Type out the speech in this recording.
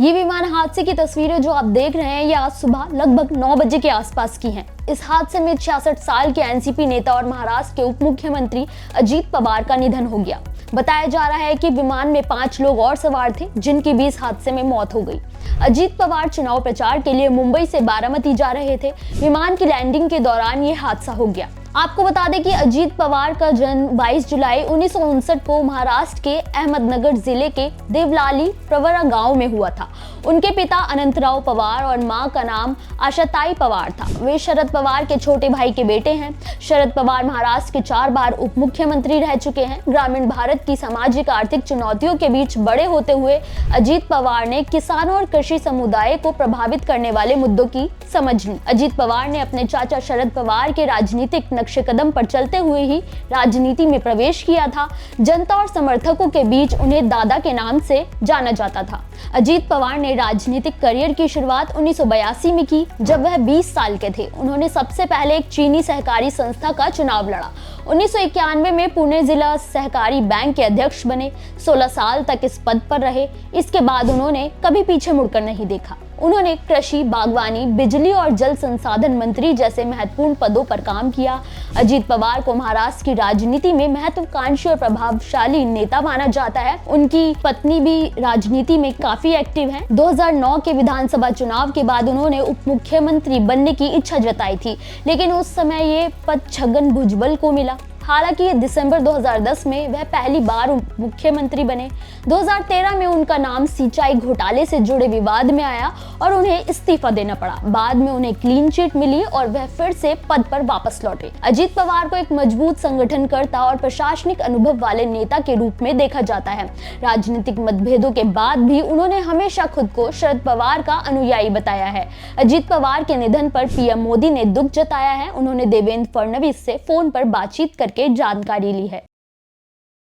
ये विमान हादसे की तस्वीरें जो आप देख रहे हैं ये आज सुबह लगभग 9 बजे के आसपास की हैं। इस हादसे में 66 साल के एनसीपी नेता और महाराष्ट्र के उप मुख्यमंत्री अजीत पवार का निधन हो गया। बताया जा रहा है कि विमान में 5 लोग और सवार थे जिनकी भी इस हादसे में मौत हो गई। अजीत पवार चुनाव प्रचार के लिए मुंबई से बारामती जा रहे थे। विमान की लैंडिंग के दौरान ये हादसा हो गया। आपको बता दें कि अजीत पवार का जन्म 22 जुलाई 1959 को महाराष्ट्र के अहमदनगर जिले के देवलाली प्रवरा गांव में हुआ था। उनके पिता अनंतराव पवार और मां का नाम आशाताई पवार था। वे शरद पवार के छोटे भाई के बेटे हैं। शरद पवार महाराष्ट्र के 4 बार उप मुख्यमंत्री रह चुके हैं। ग्रामीण भारत की सामाजिक आर्थिक चुनौतियों के बीच बड़े होते हुए अजीत पवार ने किसानों और कृषि समुदाय को प्रभावित करने वाले मुद्दों की समझ ली। अजीत पवार ने अपने चाचा शरद पवार के राजनीतिक नक्शे कदम पर चलते हुए ही राजनीति में प्रवेश किया था। जनता और समर्थकों के बीच उन्हें दादा के नाम से जाना जाता था। अजीत पवार ने राजनीतिक करियर की शुरुआत 1982 में की, जब वह 20 साल के थे। उन्होंने सबसे पहले एक चीनी सहकारी संस्था का चुनाव लड़ा। 1991 में पुणे जिला सहकारी बैंक के अध्यक्ष बने। 16 साल तक इस पद पर रहे। इसके बाद उन्होंने कभी पीछे मुड़कर नहीं देखा। उन्होंने कृषि, बागवानी, बिजली और जल संसाधन मंत्री जैसे महत्वपूर्ण पदों पर काम किया। अजीत पवार को महाराष्ट्र की राजनीति में महत्वाकांक्षी और प्रभावशाली नेता माना जाता है। उनकी पत्नी भी राजनीति में काफी एक्टिव हैं। 2009 के विधानसभा चुनाव के बाद उन्होंने उप मुख्यमंत्री बनने की इच्छा जताई थी, लेकिन उस समय ये पद छगन भुजबल को मिला। हालांकि दिसंबर 2010 में वह पहली बार मुख्यमंत्री बने। 2013 में उनका नाम सिंचाई घोटाले से जुड़े विवाद में आया और उन्हें इस्तीफा देना पड़ा। बाद में उन्हें क्लीन चिट मिली और वह फिर से पद पर वापस लौटे। अजीत पवार को एक मजबूत संगठनकर्ता और प्रशासनिक अनुभव वाले नेता के रूप में देखा जाता है। राजनीतिक मतभेदों के बाद भी उन्होंने हमेशा खुद को शरद पवार का अनुयायी बताया है। अजीत पवार के निधन पर पीएम मोदी ने दुख जताया है। उन्होंने देवेंद्र फडणवीस से फोन पर बातचीत करके जानकारी ली है।